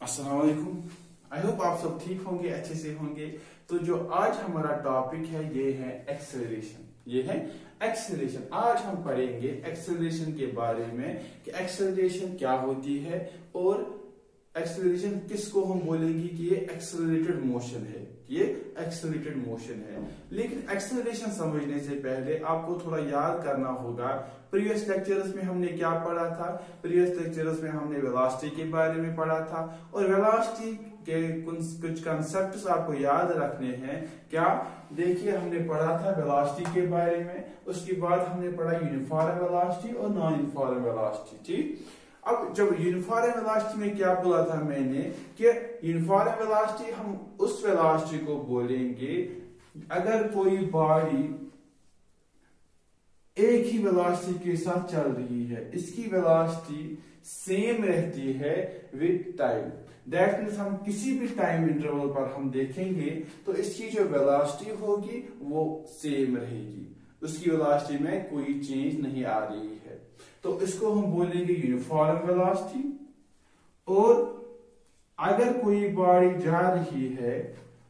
अस्सलाम वालेकुम। I hope आप सब ठीक होंगे, अच्छे से होंगे। तो जो आज हमारा टॉपिक है ये है एक्सेलरेशन। ये है एक्सेलरेशन। आज हम पढ़ेंगे एक्सेलरेशन के बारे में कि एक्सेलरेशन क्या होती है और एक्सेलरेशन किसको हम बोलेंगे कि ये एक्सेलरेटेड मोशन है, ये एक्सेलरेटेड मोशन है। लेकिन एक्सेलरेशन समझने से पहले आपको थोड़ा याद करना होगा प्रीवियस लेक्चर्स में हमने क्या पढ़ा था। प्रीवियस लेक्चर्स में हमने वेलोसिटी के बारे में पढ़ा था और वेलोसिटी के कुछ कंसेप्ट्स आपको याद रखने हैं। क्या देखिए, हमने पढ़ा था वेलोसिटी के बारे में, उसके बाद हमने पढ़ा यूनिफॉर्म वेलोसिटी और नॉन यूनिफॉर्म वेलोसिटी। ठीक, अब जब यूनिफॉर्म वेलोसिटी में क्या बोला था मैंने कि यूनिफॉर्म वेलोसिटी हम उस वेलोसिटी को बोलेंगे अगर कोई बॉडी एक ही वेलोसिटी के साथ चल रही है, इसकी वेलोसिटी सेम रहती है विद टाइम। दैट मीन्स हम किसी भी टाइम इंटरवल पर हम देखेंगे तो इसकी जो वेलोसिटी होगी वो सेम रहेगी, उसकी वेलोसिटी में कोई चेंज नहीं आ रही है। तो इसको हम बोलेंगे यूनिफॉर्म वेलोसिटी। और अगर कोई बॉडी जा रही है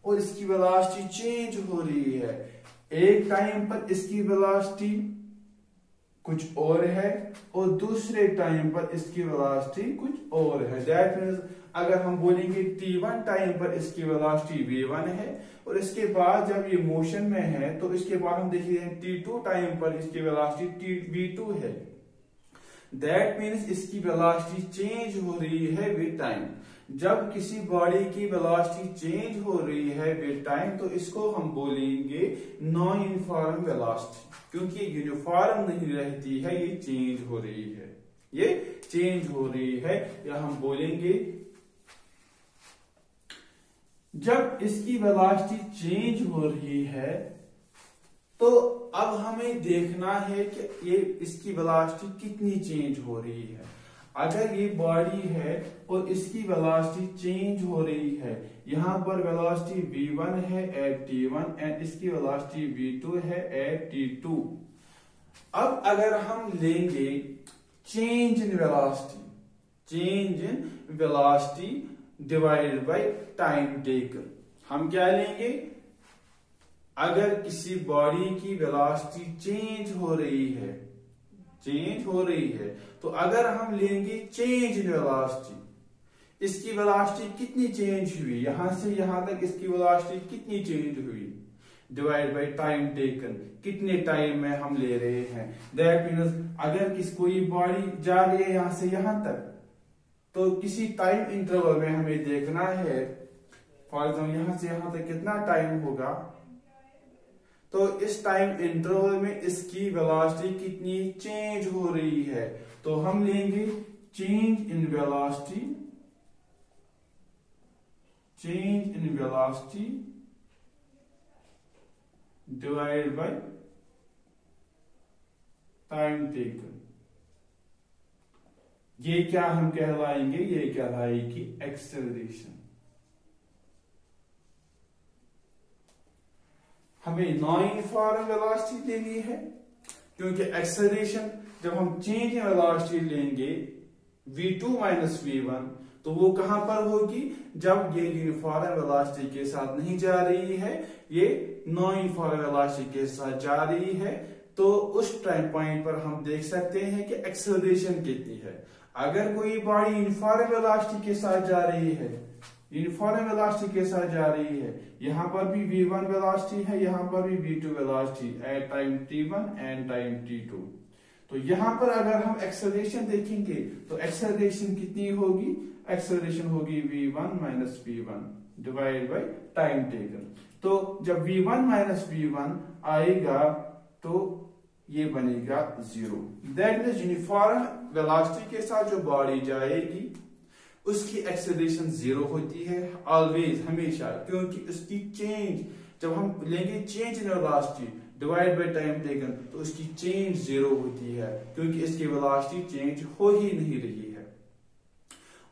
और इसकी वेलोसिटी चेंज हो रही है, एक टाइम पर इसकी वेलोसिटी कुछ और है और दूसरे टाइम पर इसकी वेलोसिटी कुछ और है। दैट मीन्स अगर हम बोलेंगे t1 टाइम पर इसकी वेलोसिटी v1 है और इसके बाद जब ये मोशन में है तो इसके बाद हम देखिए t2 टाइम पर इसकी वेलोसिटी v2 है। दैट मीन्स इसकी वेलोसिटी चेंज हो रही है विद टाइम। जब किसी बॉडी की वेलोसिटी चेंज हो रही है विद टाइम तो इसको हम बोलेंगे नॉन यूनिफॉर्म वेलोसिटी, क्योंकि यूनिफॉर्म नहीं रहती है, ये चेंज हो रही है, ये चेंज हो रही है। या हम बोलेंगे जब इसकी वेलोसिटी चेंज हो रही है तो अब हमें देखना है कि ये इसकी वेलोसिटी कितनी चेंज हो रही है। अगर ये बॉडी है और इसकी वेलोसिटी चेंज हो रही है, यहां पर वेलोसिटी v1 है एट t1 एंड इसकी वेलोसिटी v2 है एट t2। अब अगर हम लेंगे change in velocity, change in velocity divided by time taken, हम क्या लेंगे? अगर किसी बॉडी की वेलोसिटी चेंज हो रही है, चेंज हो रही है, तो अगर हम लेंगे चेंज इन वेलोसिटी, इसकी वेलोसिटी कितनी चेंज हुई, यहां से यहां तक इसकी वेलोसिटी कितनी चेंज हुई, डिवाइड बाय टाइम टेकन, कितने टाइम में हम ले रहे हैं। दैट मीन्स अगर कोई बॉडी जा रही है यहां से यहां तक तो किसी टाइम इंटरवल में हमें देखना है, फॉर एग्जाम्पल यहां से यहां तक कितना टाइम होगा, तो इस टाइम इंटरवल में इसकी वेलोसिटी कितनी चेंज हो रही है। तो हम लेंगे change in velocity, change in velocity divide by time taken. ये क्या हम कहलाएंगे? ये कहलाएगी एक्सेलरेशन। हमें नॉन यूनिफॉर्म वेलोसिटी लेनी है, क्योंकि एक्सेलरेशन जब हम चेंज इन वेलोसिटी लेंगे v2 माइनस v1 तो वो कहां पर होगी? जब ये यूनिफॉर्म वेलोसिटी के साथ नहीं जा रही है, ये नॉन यूनिफॉर्म वेलोसिटी के साथ जा रही है, तो उस टाइम पॉइंट पर हम देख सकते हैं कि एक्सेलरेशन कितनी है। अगर कोई बॉडी यूनिफॉर्म वेलोसिटी के साथ जा रही है, यूनिफॉर्म वेलोसिटी के साथ जा रही है, यहां पर भी v1 वेलोसिटी है, यहां पर भी v2 velocity at time t1 and time t2, तो यहां पर अगर हम एक्सेलरेशन देखेंगे तो एक्सेलरेशन कितनी होगी? एक्सेलरेशन होगी v1 minus v1 divide by time taken. तो जब v1 माइनस v1 आएगा तो ये बनेगा 0। दैट मीन्स यूनिफॉर्म वेलोसिटी के साथ जो बॉडी जाएगी उसकी एक्सेलरेशन 0 होती है ऑलवेज, हमेशा, क्योंकि उसकी चेंज जब हम लेंगे change in velocity divide by time taken तो उसकी चेंज 0 होती है, क्योंकि इसकी वेलोसिटी चेंज हो ही नहीं रही है।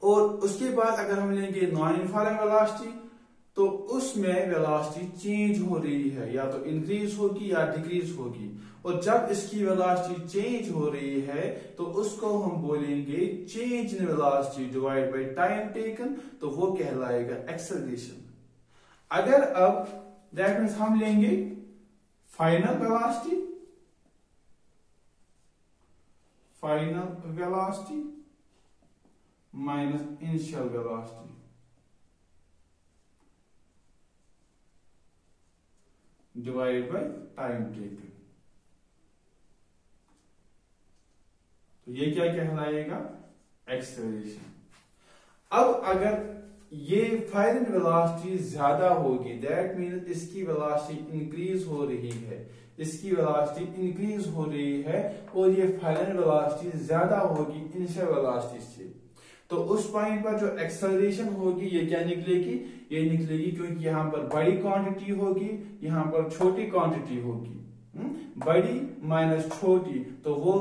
और उसके बाद अगर हम लेंगे नॉन यूनिफॉर्म वेलोसिटी तो उसमें वेलोसिटी चेंज हो रही है, या तो इंक्रीज होगी या डिक्रीज होगी। और जब इसकी वेलोसिटी चेंज हो रही है तो उसको हम बोलेंगे change in velocity divide by time taken, तो वो कहलाएगा एक्सेलरेशन। अगर अब दैट मीन्स हम लेंगे final velocity minus initial velocity divide by time taken, तो ये क्या कहलाएगा? एक्सेलरेशन। अब अगर ये फाइनल वेलोसिटी ज्यादा होगी, दैट मीन्स इसकी वेलोसिटी इंक्रीज हो रही है, इसकी वेलोसिटी इंक्रीज हो रही है और ये फाइनल वेलोसिटी ज्यादा होगी इनिशियल वेलोसिटी से, तो उस पॉइंट पर जो एक्सेलरेशन होगी ये क्या निकलेगी? ये निकलेगी क्योंकि यहाँ पर बड़ी क्वांटिटी होगी, यहाँ पर छोटी क्वांटिटी होगी, बड़ी माइनस छोटी, तो वो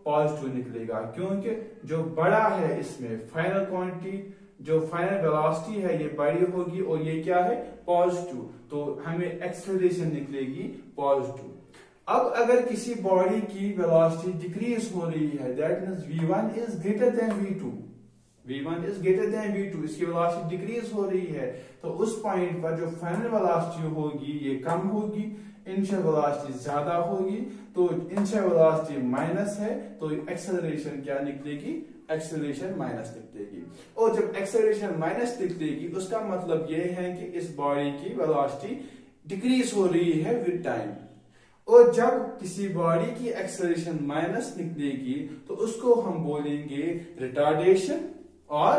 पॉजिटिव निकलेगा, क्योंकि जो बड़ा है इसमें फाइनल क्वांटिटी, जो फाइनल वेलोसिटी है ये बड़ी होगी और ये क्या है? पॉजिटिव, तो हमें एक्सेलरेशन निकलेगी पॉजिटिव। अब अगर किसी बॉडी की वेलोसिटी डिक्रीज हो रही है, that means v1 is greater than v2, v1 is greater than v2, इसकी वेलोसिटी डिक्रीज हो रही है, तो उस पॉइंट पर जो फाइनल वेलोसिटी होगी ये कम होगी, इनिशियल वेलोसिटी ज्यादा होगी, तो इनिशियल वेलोसिटी माइनस है, तो एक्सेलरेशन क्या निकलेगी? एक्सेलरेशन माइनस निकलेगी। और जब एक्सेलरेशन माइनस निकलेगी उसका मतलब ये है कि इस बॉडी की वेलोसिटी डिक्रीज हो रही है विद टाइम। और जब किसी बॉडी की एक्सेलरेशन माइनस निकलेगी तो उसको हम बोलेंगे रिटार्डेशन और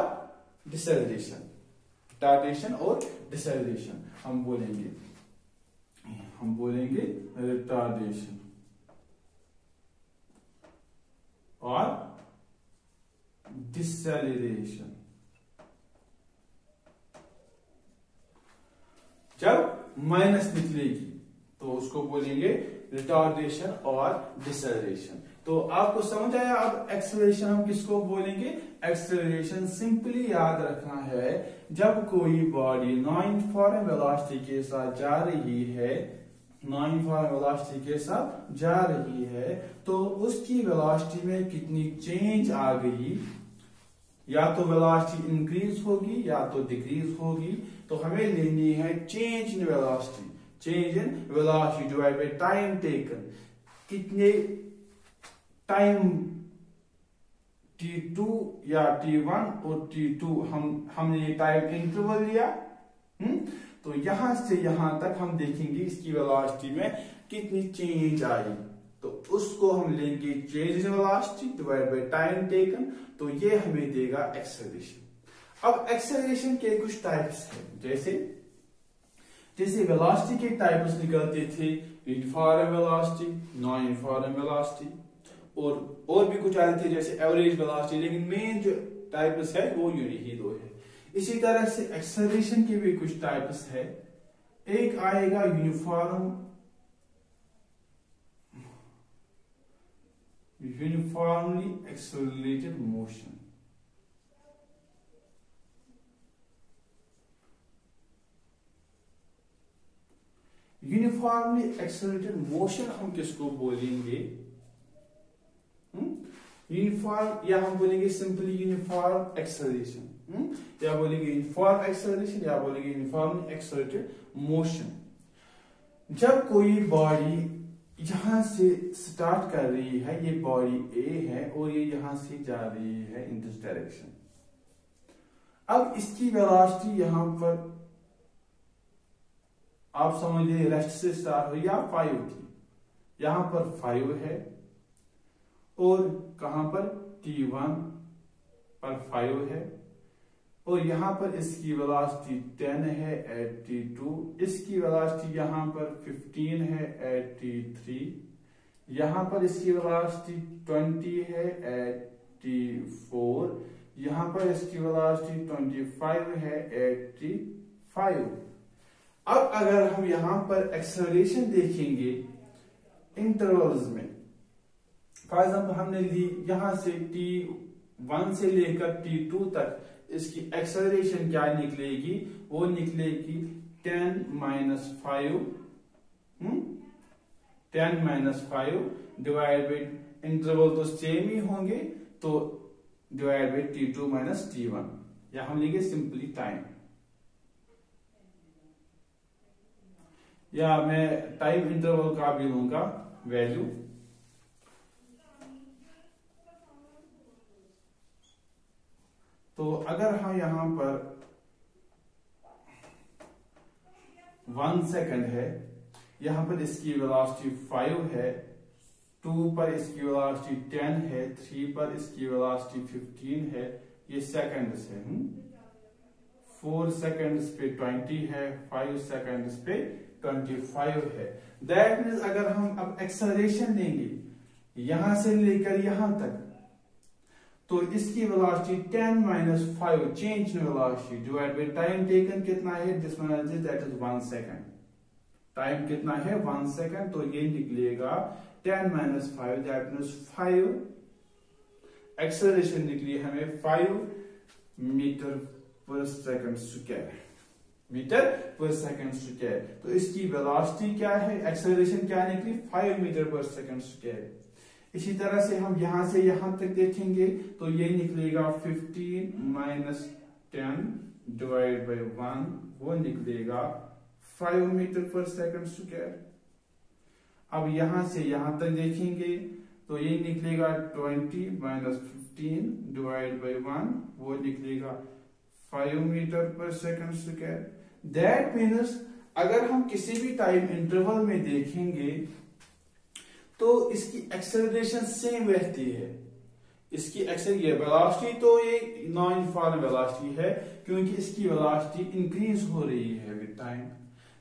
डिसेलरेशन, रिटार्डेशन और डिसेलरेशन हम बोलेंगे रिटार्डेशन और डिसेलरेशन। जब माइनस निकलेगी तो उसको बोलेंगे रिटार्डेशन और डिसेलरेशन। तो आपको समझ आया? अब एक्सेलरेशन हम किसको बोलेंगे? एक्सेलरेशन सिंपली याद रखना है, जब कोई बॉडी नॉन यूनिफॉर्म वेलोसिटी के साथ जा रही है, नॉन यूनिफॉर्म वेलोसिटी के साथ जा रही है, तो उसकी वेलोसिटी में कितनी चेंज आ गई, या तो वेलोसिटी इंक्रीज होगी या तो डिक्रीज होगी, तो हमें लेनी है change in velocity, change in velocity divide by time taken. कितने टाइम t2 या t1 और t2 हमने ये टाइम इंटरवल लिया, तो यहां से यहां तक हम देखेंगे इसकी वेलोसिटी में कितनी चेंज आई, तो उसको हम लेंगे change in velocity divide by time taken, तो ये हमें देगा एक्सेलरेशन। अब एक्सेलरेशन के कुछ टाइप्स हैं, जैसे वेलोसिटी के टाइप्स निकलते थे, uniform velocity, non uniform velocity, और भी कुछ आए थे जैसे एवरेज वेलोसिटी, लेकिन मेन जो टाइप्स है वो यही दो है। इसी तरह से एक्सेलरेशन के भी कुछ टाइप्स है, एक आएगा uniformly accelerated motion, uniformly accelerated motion हम किसको बोलेंगे? यूनिफॉर्म, या हम बोलेंगे सिंपली यूनिफॉर्म एक्सेलरेशन, या बोलेंगे यूनिफॉर्म एक्सेलरेशन, या बोलेंगे यूनिफॉर्म एक्सेलरेटेड मोशन। जब कोई बॉडी यहां से स्टार्ट कर रही है, ये बॉडी ए है और ये यहां से जा रही है इन दिस डायरेक्शन, अब इसकी वेलोसिटी यहां पर आप समझ लीजिए लेफ्ट से स्टार्ट हुई या 5 थी, यहां पर 5 है, और कहां पर t1 पर 5 है, और यहां पर इसकी वेलोसिटी 10 है एट t2, इसकी वेलोसिटी यहां पर 15 है एट t3, यहां पर इसकी वेलोसिटी 20 है एट t4, यहां पर इसकी वेलोसिटी 25 है एट t5। अब अगर हम यहां पर एक्सेलरेशन देखेंगे इंटरवल्स में, फॉर एग्जाम्पल हमने ली यहां से t1 से लेकर t2 तक, इसकी एक्सेलरेशन क्या निकलेगी? वो निकलेगी 10 minus 5 10 minus 5 divide by interval तो सेम ही होंगे, तो divide by t2 minus t1, या हम लेंगे सिंपली टाइम, या मैं टाइम इंटरवल का भी लूंगा वैल्यू। तो अगर हम यहां पर 1 सेकंड है, यहां पर इसकी वेलोसिटी 5 है, 2 पर इसकी वेलोसिटी 10 है, 3 पर इसकी वेलोसिटी 15 है, ये सेकंड्स है। 4 सेकंड्स पे 20 है, 5 सेकंड्स पे 25 है। दैट मीन्स अगर हम अब एक्सेलरेशन लेंगे यहां से लेकर यहां तक, तो इसकी velocity 10 minus 5 change in velocity divide by time taken कितना है, दैट इज 1 सेकंड। टाइम कितना है 1 सेकंड, तो ये निकलेगा 10 माइनस 5 दैट मीन्स 5। एक्सेलरेशन निकली हमें 5 मीटर पर सेकंड स्क्वायर, मीटर पर सेकंड स्क्वायर। तो इसकी वेलोसिटी क्या है, एक्सेलरेशन क्या निकली 5 मीटर पर सेकंड स्क्वायर। इसी तरह से हम यहां से यहां तक देखेंगे तो ये निकलेगा 15 माइनस 10 डिवाइड बाई 1, वो निकलेगा 5 मीटर पर सेकंड स्क्वायर। अब यहां से यहां तक देखेंगे तो ये निकलेगा 20 माइनस 15 डिवाइड बाई 1, वो निकलेगा 5 मीटर पर सेकंड स्क्वायर। दैट मीन्स अगर हम किसी भी टाइम इंटरवल में देखेंगे तो इसकी एक्सेलरेशन सेम रहती है। इसकी ये वेलोसिटी तो ये नॉन यूनिफॉर्म वेलोसिटी है, क्योंकि इसकी वेलोसिटी इंक्रीज हो रही है विद टाइम,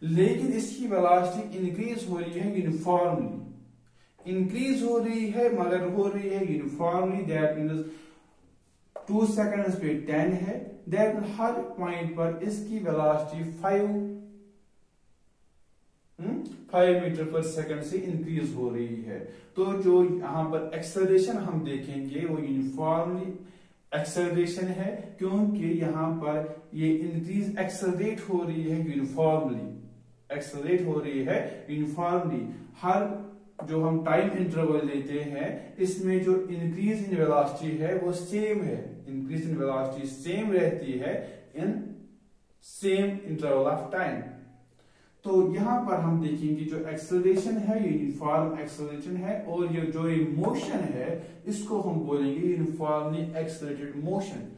लेकिन इसकी वेलोसिटी इंक्रीज हो रही है यूनिफॉर्मली, इंक्रीज हो रही है मगर हो रही है यूनिफॉर्मली। दैट मीन्स 2 सेकंड्स पे 10 है, दैट मीन्स हर पॉइंट पर इसकी वेलोसिटी 5 मीटर पर सेकंड से इंक्रीज हो रही है। तो जो यहां पर एक्सेलरेशन हम देखेंगे वो यूनिफॉर्मली एक्सेलरेशन है, क्योंकि यहां पर ये इंक्रीज एक्सेलरेट हो रही है यूनिफॉर्मली, एक्सेलरेट हो रही है यूनिफॉर्मली। हर जो हम टाइम इंटरवल लेते हैं इसमें जो इंक्रीज इन वेलोसिटी है वो सेम है, इंक्रीज इन वेलोसिटी सेम रहती है in same interval of time. तो यहां पर हम देखेंगे जो एक्सेलरेशन है ये यूनिफॉर्म एक्सेलरेशन है, और ये जो मोशन है इसको हम बोलेंगे यूनिफॉर्मली एक्सेलरेटेड मोशन।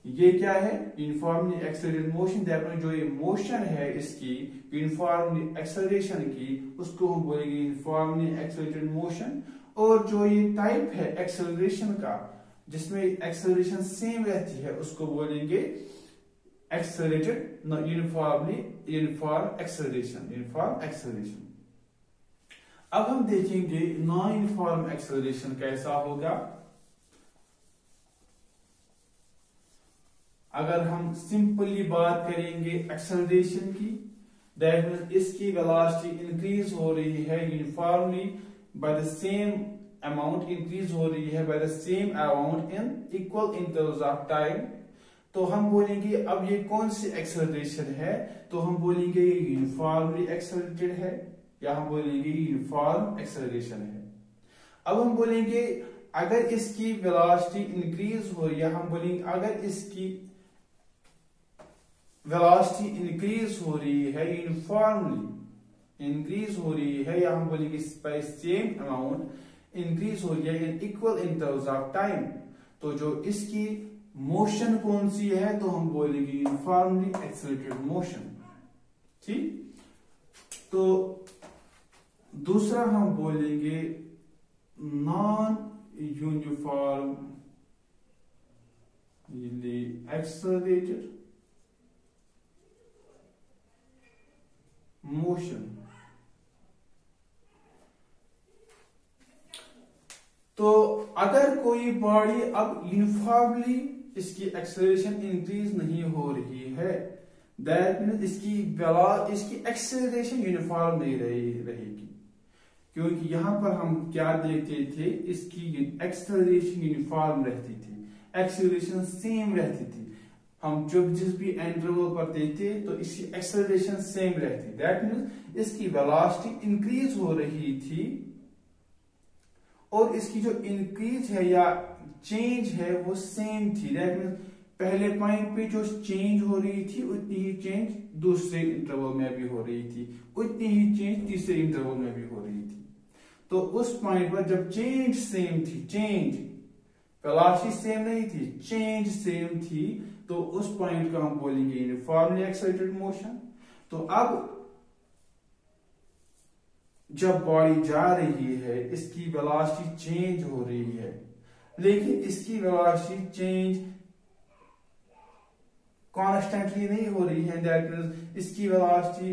ये क्या है, uniformly accelerated motion. That means जो ये मोशन है इसकी यूनिफॉर्मली एक्सेलरेशन की, उसको हम बोलेंगे यूनिफॉर्मली एक्सेलरेटेड मोशन। और जो ये टाइप है एक्सेलरेशन का जिसमें एक्सेलरेशन सेम रहती है, उसको बोलेंगे एक्सेलरेटेड यूनिफॉर्म एक्सेलरेशन। अब हम देखेंगे नॉन यूनिफॉर्म एक्सेलरेशन कैसा होगा। अगर हम सिंपली बात करेंगे एक्सेलरेशन की, दैट मींस इसकी वेलोसिटी इंक्रीज हो रही है uniformly by the same amount, increase हो रही है by the same amount in equal intervals of time. तो हम बोलेंगे अब ये कौन सी एक्सेलरेशन है, तो हम बोलेंगे ये यूनिफॉर्मली एक्सेलरेटेड है, या हम बोलेंगे यूनिफॉर्म एक्सेलरेशन है। अब हम बोलेंगे अगर इसकी वेलोसिटी इंक्रीज हो, या हम बोलेंगे अगर इसकी वेलोसिटी इंक्रीज हो रही है यूनिफॉर्मली इंक्रीज हो रही है, या हम बोलेंगे बाय सेम अमाउंट इंक्रीज हो रही है in equal intervals of time, तो जो इसकी मोशन कौन सी है, तो हम बोलेंगे यूनिफॉर्मली एक्सेलरेटेड मोशन। ठीक, तो दूसरा हम बोलेंगे नॉन यूनिफॉर्म एक्सेलरेटेड मोशन। तो अगर कोई बॉडी अब यूनिफॉर्मली इसकी एक्सेलरेशन इंक्रीज नहीं हो रही है, दैट मीन्स इसकी एक्सेलरेशन यूनिफॉर्म नहीं रहेगी, क्योंकि यहां पर हम क्या देखते थे, इसकी एक्सेलरेशन यूनिफॉर्म रहती थी, एक्सेलरेशन सेम रहती थी। हम जब जिस भी इंटरवल पर देखते हैं तो इसकी एक्सेलरेशन सेम रहती, दैट मीन्स इसकी वेलोसिटी इंक्रीज हो रही थी और इसकी जो इंक्रीज है या चेंज है वो सेम थी। दैट मीन्स पहले पॉइंट पे जो चेंज हो रही थी उतनी ही चेंज दूसरे इंटरवल में भी हो रही थी, उतनी ही चेंज तीसरे इंटरवल में भी हो रही थी। तो उस पॉइंट पर जब चेंज सेम थी, चेंज वेलोसिटी सेम नहीं थी, चेंज सेम थी, तो उस पॉइंट को हम बोलेंगे यूनिफॉर्मली एक्साइटेड मोशन। तो अब जब बॉडी जा रही है इसकी वेलोसिटी चेंज हो रही है, लेकिन इसकी वेलोसिटी चेंज कॉन्स्टेंटली नहीं हो रही है। दैट मीन्स इसकी वेलोसिटी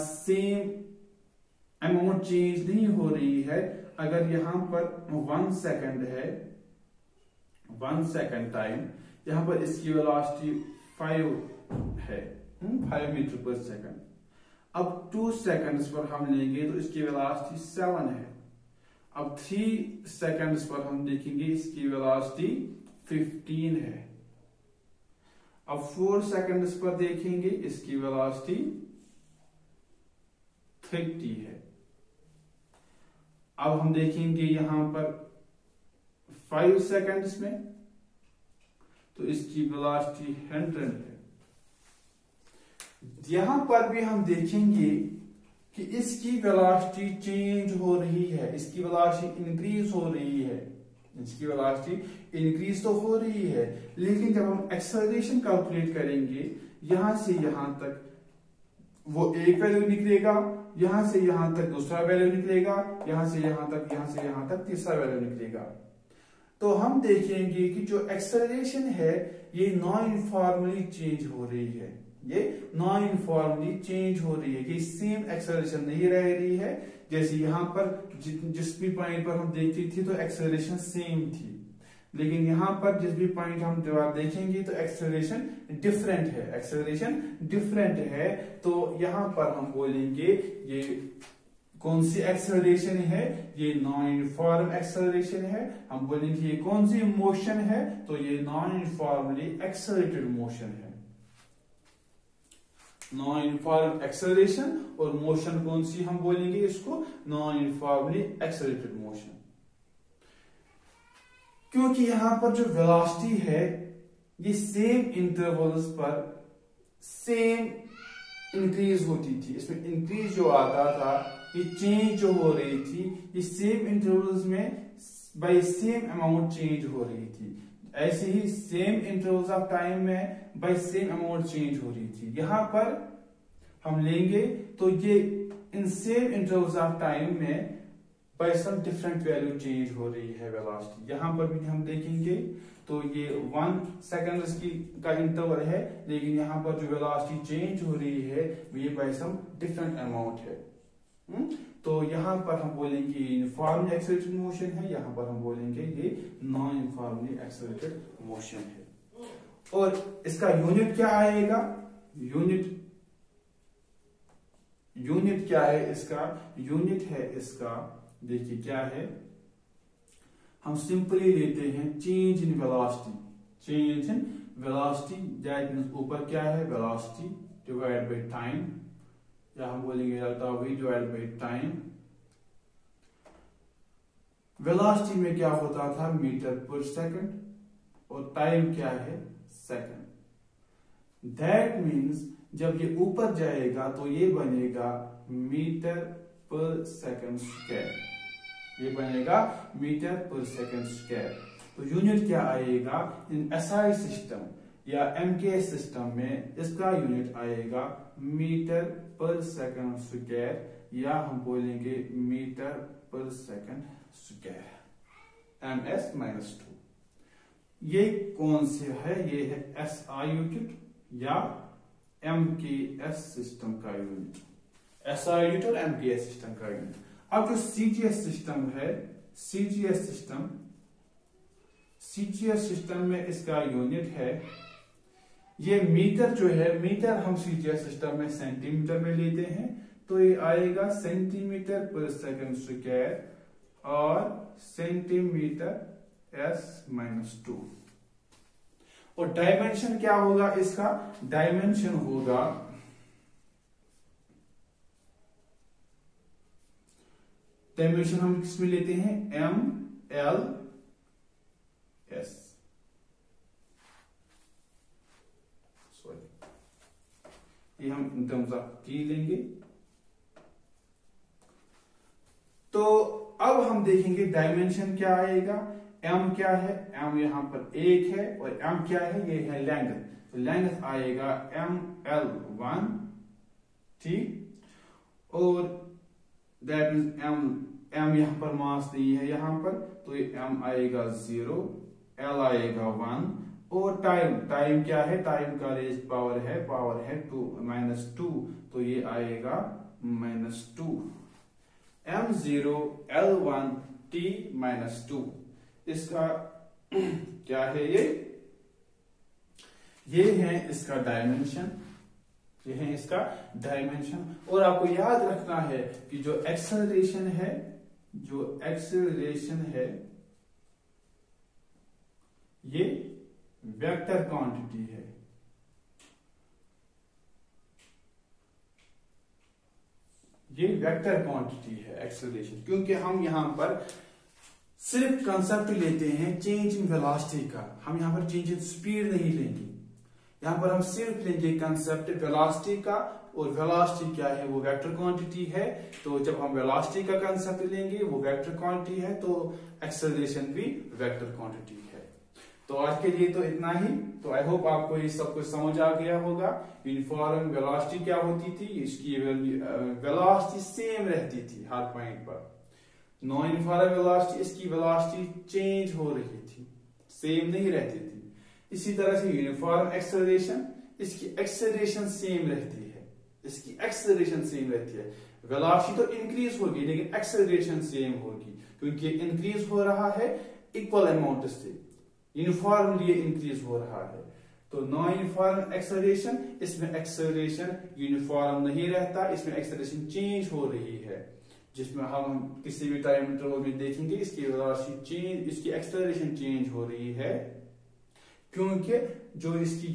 सेम अमाउंट चेंज नहीं हो रही है। अगर यहां पर 1 सेकंड है, 1 सेकंड टाइम, यहां पर इसकी वेलोसिटी 5 है, 5 मीटर पर सेकंड। अब 2 सेकंड्स पर हम लेंगे तो इसकी वेलोसिटी 7 है। अब 3 सेकंड्स पर हम देखेंगे इसकी वेलोसिटी 15 है। अब 4 सेकंड्स पर देखेंगे इसकी वेलोसिटी 30 है। अब हम देखेंगे यहां पर 5 सेकंड्स में तो इसकी वेलोसिटी 100 है। यहां पर भी हम देखेंगे कि इसकी वेलोसिटी चेंज हो रही है, इसकी वेलोसिटी इंक्रीज हो रही है, इसकी वेलोसिटी इंक्रीज तो हो रही है, लेकिन जब हम एक्सेलरेशन कैलकुलेट करेंगे यहां से यहां तक वो एक वैल्यू निकलेगा, यहां से यहां तक दूसरा वैल्यू निकलेगा, यहां से यहां तक, यहां से यहां तक तीसरा वैल्यू निकलेगा। तो हम देखेंगे कि जो एक्सेलरेशन है ये नॉन यूनिफॉर्मली चेंज हो रही है, ये नॉन यूनिफॉर्मली चेंज हो रही है, ये सेम एक्सेलरेशन नहीं रह रही है। जैसे यहां पर जिस भी पॉइंट पर हम देखते थे तो एक्सेलरेशन सेम थी, लेकिन यहां पर जिस भी पॉइंट हम देखेंगे तो एक्सेलरेशन डिफरेंट है, एक्सेलरेशन डिफरेंट है। तो यहां पर हम बोलेंगे ये कौन सी एक्सेलरेशन है, ये नॉन यूनिफॉर्म एक्सेलरेशन है। हम बोलेंगे ये कौन सी मोशन है, तो ये नॉन यूनिफॉर्मली एक्सेलरेटेड मोशन है। नॉन यूनिफॉर्म एक्सेलरेशन और मोशन कौन सी हम बोलेंगे इसको, नॉन यूनिफॉर्मली एक्सेलरेटेड मोशन। क्योंकि यहां पर जो वेलोसिटी है ये सेम इंटरवल्स पर सेम इंक्रीज होती थी, इसमें इंक्रीज जो आता था, ये चेंज जो हो रही थी, ये सेम इंटरवल्स में बाय सेम अमाउंट चेंज हो रही थी। ऐसे ही सेम इंटरवल्स ऑफ टाइम में बाय सेम अमाउंट चेंज हो रही थी। यहां पर हम लेंगे तो ये in same intervals of time में by some different value change हो रही है वेलोसिटी। यहां पर भी हम देखेंगे तो ये 1 सेकंड का इंटरवल है, लेकिन यहां पर जो वेलोसिटी चेंज हो रही है ये बाय सम डिफरेंट अमाउंट है। तो यहां पर हम बोलेंगे यूनिफॉर्मली एक्सेलरेटेड मोशन है, यहां पर हम बोलेंगे ये नॉन यूनिफॉर्मली एक्सेलरेटेड मोशन है। और इसका यूनिट क्या आएगा, यूनिट क्या है इसका, यूनिट है इसका, देखिए क्या है, हम सिंपली लेते हैं change in velocity, change in velocity, that means ऊपर क्या है वेलोसिटी डिवाइड बाय टाइम, या हम बोलेंगे delta we divide by time. Velocity में क्या होता था मीटर पर सेकंड और टाइम क्या है सेकंड। दैट मींस जब ये ऊपर जाएगा तो ये बनेगा मीटर पर सेकंड स्क्वायर, ये बनेगा मीटर पर सेकंड स्क्वायर। तो यूनिट क्या आएगा इन एसआई सिस्टम या एमकेएस सिस्टम में, इसका यूनिट आएगा मीटर पर सेकंड स्क्वायर, या हम बोलेंगे मीटर पर सेकंड स्क्वायर, ms-2। ये कौन से है, ये है एसआई यूनिट या एमकेएस सिस्टम का यूनिट, एसआई यूनिट और एमकेएस सिस्टम का यूनिट। अब जो सीजीएस सिस्टम है, सीजीएस सिस्टम में इसका यूनिट है, ये मीटर जो है, मीटर हम सीजीएस सिस्टम में सेंटीमीटर में लेते हैं, तो ये आएगा सेंटीमीटर पर सेकंड स्क्वायर और सेंटीमीटर s-2। और डायमेंशन क्या होगा इसका? डायमेंशन होगा डायमेंशन हम किसमें लेते हैं? एम एल एस, सॉरी ये हम इन टर्म्स ऑफ टी लेंगे। तो अब हम देखेंगे डायमेंशन क्या आएगा। एम क्या है? एम यहां पर 1 है और एम क्या है? ये है लेंथ। तो लेंथ आएगा ML1, ठीक। और दैट मीन्स एम यहां पर मास नहीं है यहां पर, तो ये एम आएगा 0, एल आएगा 1। और टाइम क्या है? टाइम का रेज पावर है 2, तो ये आएगा -2। M0 L1 T -2, इसका क्या है? ये है इसका डायमेंशन, ये है इसका डायमेंशन। और आपको याद रखना है कि जो एक्सेलरेशन है ये वेक्टर क्वांटिटी है। ये वेक्टर क्वांटिटी है एक्सेलरेशन, क्योंकि हम यहां पर सिर्फ कंसेप्ट लेते हैं चेंज इन वेलोसिटी का, हम यहां पर चेंज इन स्पीड नहीं लेंगे। यहां पर हम सिर्फ लेंगे कंसेप्ट वेलोसिटी का, और वेलोसिटी क्या है? वो वेक्टर क्वांटिटी है। तो जब हम वेलोसिटी का कंसेप्ट लेंगे, वो वेक्टर क्वांटिटी है, तो एक्सेलरेशन भी वेक्टर क्वांटिटी है। तो आज के लिए तो इतना ही। तो आई होप आपको ये सब कुछ समझ आ गया होगा। यूनिफॉर्म वेलोसिटी क्या होती थी? इसकी वेलोसिटी सेम रहती थी हर पॉइंट पर। नॉन यूनिफॉर्म वेलोसिटी, इसकी वेलोसिटी चेंज हो रही थी, सेम नहीं रहती थी। इसी तरह से यूनिफॉर्म एक्सेलरेशन, इसकी एक्सेलरेशन सेम रहती है, इसकी एक्सेलरेशन सेम रहती है। वेलोसिटी तो इंक्रीज होगी लेकिन एक्सेलरेशन सेम होगी, क्योंकि इंक्रीज हो रहा है इक्वल अमाउंट से, यूनिफॉर्मली इंक्रीज हो रहा है। तो नॉन यूनिफॉर्म एक्सेलरेशन, इसमें एक्सेलरेशन यूनिफॉर्म नहीं रहता, इसमें एक्सेलरेशन चेंज हो रही है, जिसमें हम किसी भी टाइम इंटरवल में देखेंगे इसकी वेलोसिटी चेंज, इसकी एक्सेलरेशन चेंज हो रही है, क्योंकि जो इसकी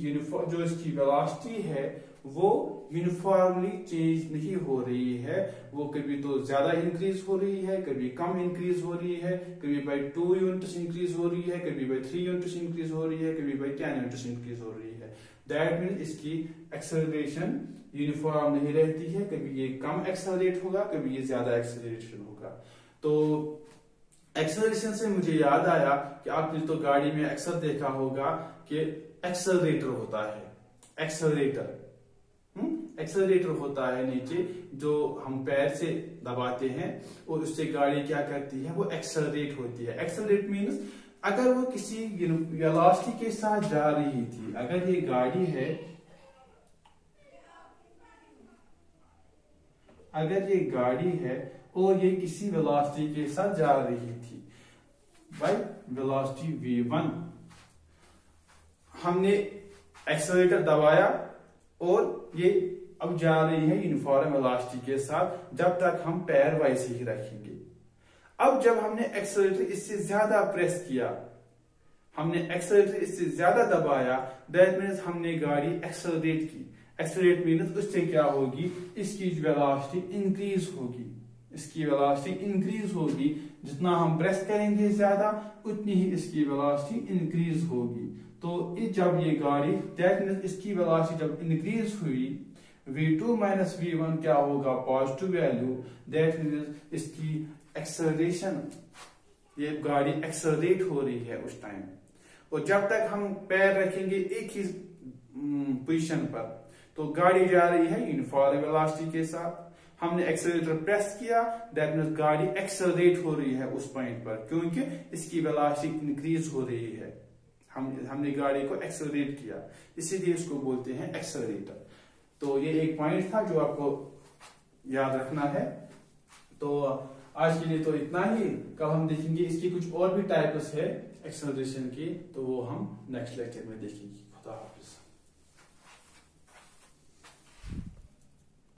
वेलोसिटी है वो यूनिफॉर्मली चेंज नहीं हो रही है। वो कभी तो ज्यादा इंक्रीज हो रही है, कभी कम इंक्रीज हो रही है, कभी बाय 2 यूनिट्स इंक्रीज हो रही है, कभी बाय 3 यूनिट्स इंक्रीज हो रही है, कभी बाय 10 यूनिट्स इंक्रीज हो रही है। दैट मीन्स इसकी एक्सेलरेशन यूनिफॉर्म नहीं रहती है, कभी ये कम एक्सेलरेट होगा, कभी ये ज्यादा एक्सेलरेशन होगा। तो एक्सेलरेशन से मुझे याद आया कि आपने तो गाड़ी में अक्सर देखा होगा कि एक्सेलरेटर होता है, एक्सेलरेटर होता है नीचे, जो हम पैर से दबाते हैं और उससे गाड़ी क्या करती है? वो एक्सेलरेट होती है। एक्सेलरेट मीन्स अगर वो किसी वेलोसिटी के साथ जा रही थी, अगर ये गाड़ी है, और ये किसी वेलोसिटी के साथ जा रही थी बाय वेलोसिटी v1, हमने एक्सेलरेटर दबाया और ये अब जा रही है यूनिफॉर्म वेलोसिटी के साथ, जब तक हम पैर वैसे ही रखेंगे। अब जब हमने एक्सेलरेटर इससे ज्यादा प्रेस किया, हमने एक्सेलरेटर इससे ज्यादा दबाया, दैट मीन्स हमने गाड़ी एक्सेलरेट की। एक्सेलरेट मीन्स उससे क्या होगी? इसकी वेलोसिटी इंक्रीज होगी, इसकी वेलोसिटी इंक्रीज होगी। जितना हम प्रेस करेंगे ज्यादा, उतनी ही इसकी वेलोसिटी इंक्रीज होगी। तो जब ये गाड़ी, दैट मीन्स इसकी वेलोसिटी जब इंक्रीज हुई, v2 माइनस v1 क्या होगा? Positive value. दैट मीन्स इसकी एक्सेलरेशन, ये गाड़ी एक्सेलरेट हो रही है उस टाइम। और जब तक हम पैर रखेंगे एक ही पोजीशन पर, तो गाड़ी जा रही है यूनिफॉर्म वेलोसिटी के साथ। हमने एक्सेलरेटर प्रेस किया, दैट मीन्स गाड़ी एक्सेलरेट हो रही है उस पॉइंट पर, क्योंकि इसकी वेलोसिटी इंक्रीज हो रही है। हमने गाड़ी को एक्सेलरेट किया, इसीलिए इसको बोलते हैं एक्सेलरेटर। तो ये एक पॉइंट था जो आपको याद रखना है। तो आज के लिए तो इतना ही। कल हम देखेंगे इसकी कुछ और भी टाइप्स है एक्सेलरेशन की, तो वो हम नेक्स्ट लेक्चर में देखेंगे। खुदा हाफिज।